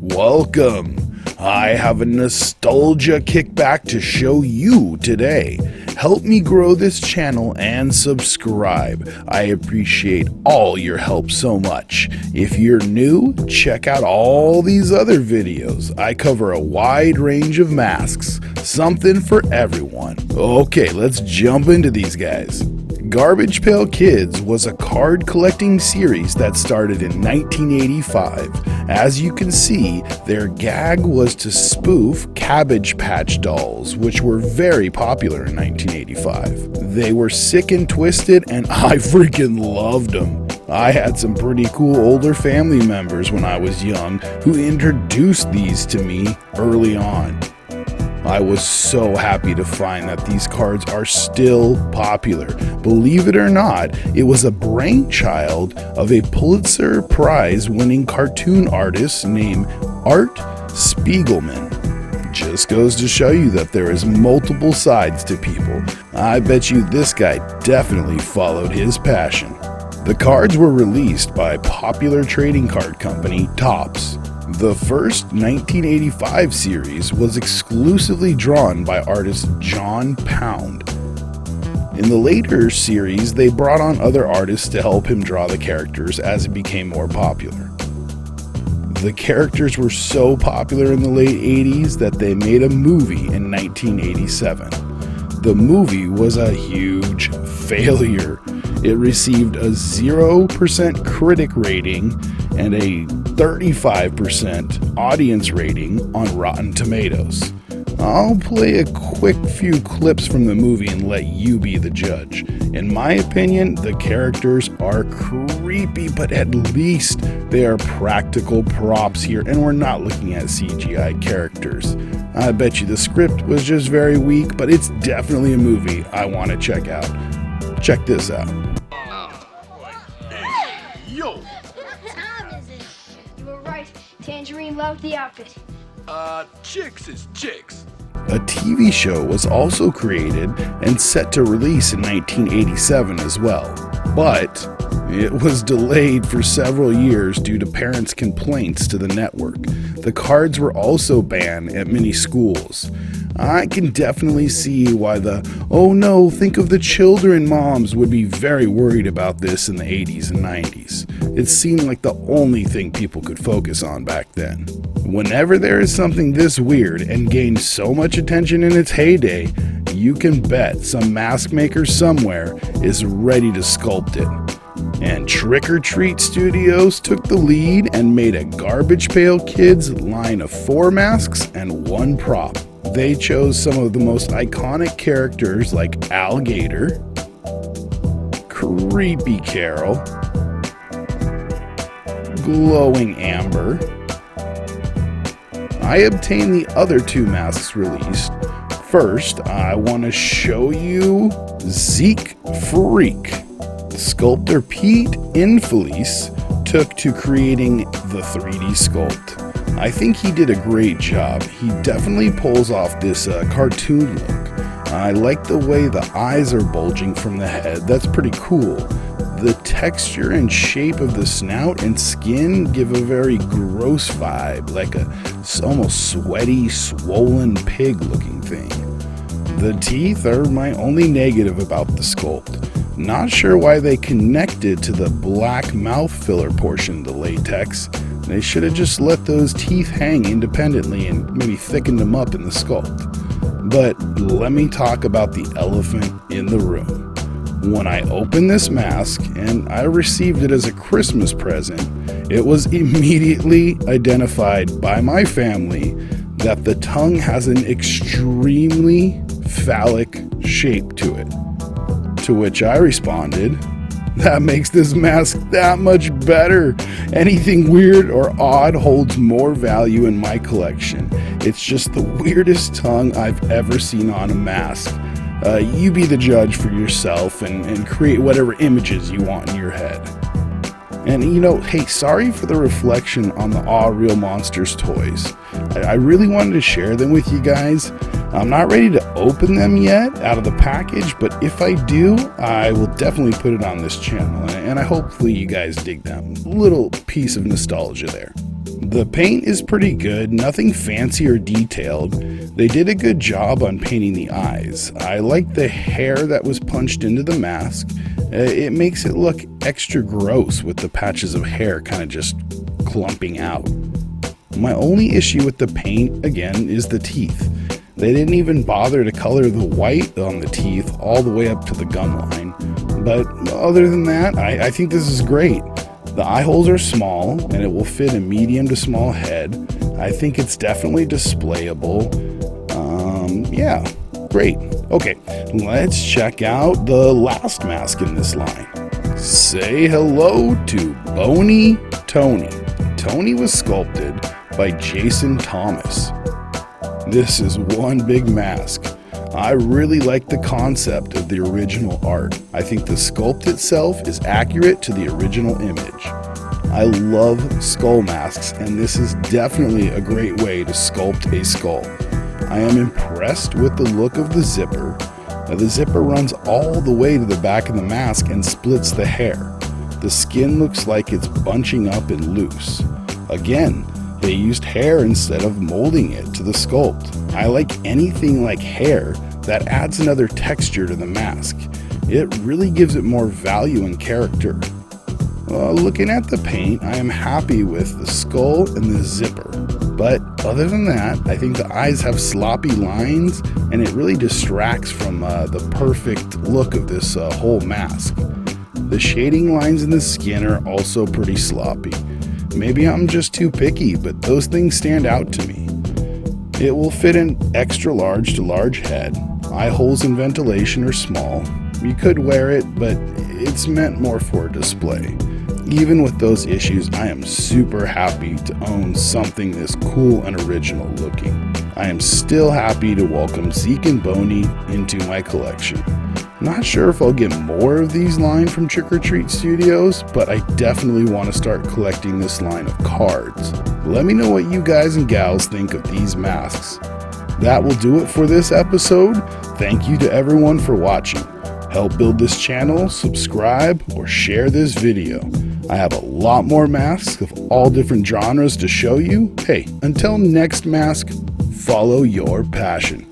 Welcome! I have a nostalgia kickback to show you today. Help me grow this channel and subscribe. I appreciate all your help so much. If you're new, check out all these other videos. I cover a wide range of masks, something for everyone. Okay, let's jump into these guys. Garbage Pail Kids was a card collecting series that started in 1985. As you can see, their gag was to spoof Cabbage Patch dolls, which were very popular in 1985. They were sick and twisted, and I freaking loved them. I had some pretty cool older family members when I was young who introduced these to me early on. I was so happy to find that these cards are still popular. Believe it or not, it was a brainchild of a Pulitzer Prize winning cartoon artist named Art Spiegelman. Just goes to show you that there is multiple sides to people. I bet you this guy definitely followed his passion. The cards were released by popular trading card company Topps. The first 1985 series was exclusively drawn by artist John Pound. In the later series, they brought on other artists to help him draw the characters as it became more popular. The characters were so popular in the late 80s that they made a movie in 1987. The movie was a huge failure. It received a 0% critic rating and a 35% audience rating on Rotten Tomatoes. I'll play a quick few clips from the movie and let you be the judge. In my opinion, the characters are creepy, but at least they are practical props here, and we're not looking at CGI characters. I bet you the script was just very weak, but it's definitely a movie I want to check out. Check this out. Yo! Time is it? You were right. Tangerine loved the outfit. Chicks is chicks. A TV show was also created and set to release in 1987 as well, but it was delayed for several years due to parents' complaints to the network. The cards were also banned at many schools. I can definitely see why the "oh no, think of the children" moms would be very worried about this in the 80s and 90s. It seemed like the only thing people could focus on back then. Whenever there is something this weird and gained so much attention in its heyday, you can bet some mask maker somewhere is ready to sculpt it. And Trick or Treat Studios took the lead and made a Garbage Pail Kids line of 4 masks and 1 prop. They chose some of the most iconic characters like Alligator, Creepy Carol, Glowing Amber. I obtained the other 2 masks released. First, I want to show you Zeke Freak. Sculptor Pete Infelice took to creating the 3D sculpt. I think he did a great job. He definitely pulls off this cartoon look. I like the way the eyes are bulging from the head. That's pretty cool. The texture and shape of the snout and skin give a very gross vibe, like a almost sweaty, swollen pig looking thing. The teeth are my only negative about the sculpt. Not sure why they connected to the black mouth filler portion of the latex. They should have just let those teeth hang independently and maybe thickened them up in the sculpt. But let me talk about the elephant in the room. When I opened this mask, and I received it as a Christmas present, it was immediately identified by my family that the tongue has an extremely phallic shape to it. To which I responded, "That makes this mask that much better. Anything weird or odd holds more value in my collection. It's just the weirdest tongue I've ever seen on a mask." You be the judge for yourself and create whatever images you want in your head. And hey, sorry for the reflection on the Aw Real Monsters toys. I really wanted to share them with you guys. I'm not ready to open them yet out of the package, but if I do, I will definitely put it on this channel, and I hopefully you guys dig them. A little piece of nostalgia there. The paint is pretty good, nothing fancy or detailed. They did a good job on painting the eyes. I like the hair that was punched into the mask. It makes it look extra gross with the patches of hair kind of just clumping out. My only issue with the paint, again, is the teeth. They didn't even bother to color the white on the teeth all the way up to the gum line. But other than that, I think this is great. The eye holes are small, and it will fit a medium to small head. I think it's definitely displayable. Yeah, great. Okay, let's check out the last mask in this line. Say hello to Bony Tony. Tony was sculpted by Jason Thomas. This is one big mask. I really like the concept of the original art. I think the sculpt itself is accurate to the original image. I love skull masks, and this is definitely a great way to sculpt a skull. I am impressed with the look of the zipper. The zipper runs all the way to the back of the mask and splits the hair. The skin looks like it's bunching up and loose. Again, they used hair instead of molding it to the sculpt. I like anything like hair that adds another texture to the mask. It really gives it more value and character. Looking at the paint, I am happy with the skull and the zipper. But other than that, I think the eyes have sloppy lines, and it really distracts from the perfect look of this whole mask. The shading lines in the skin are also pretty sloppy. Maybe I'm just too picky, but those things stand out to me. It will fit an extra large to large head. Eye holes and ventilation are small. You could wear it, but it's meant more for display. Even with those issues, I am super happy to own something this cool and original looking. I am still happy to welcome Zeke and Boney into my collection. Not sure if I'll get more of these line from Trick or Treat Studios, but I definitely want to start collecting this line of cards. Let me know what you guys and gals think of these masks. That will do it for this episode. Thank you to everyone for watching. Help build this channel, subscribe, or share this video. I have a lot more masks of all different genres to show you. Hey, until next mask, follow your passion.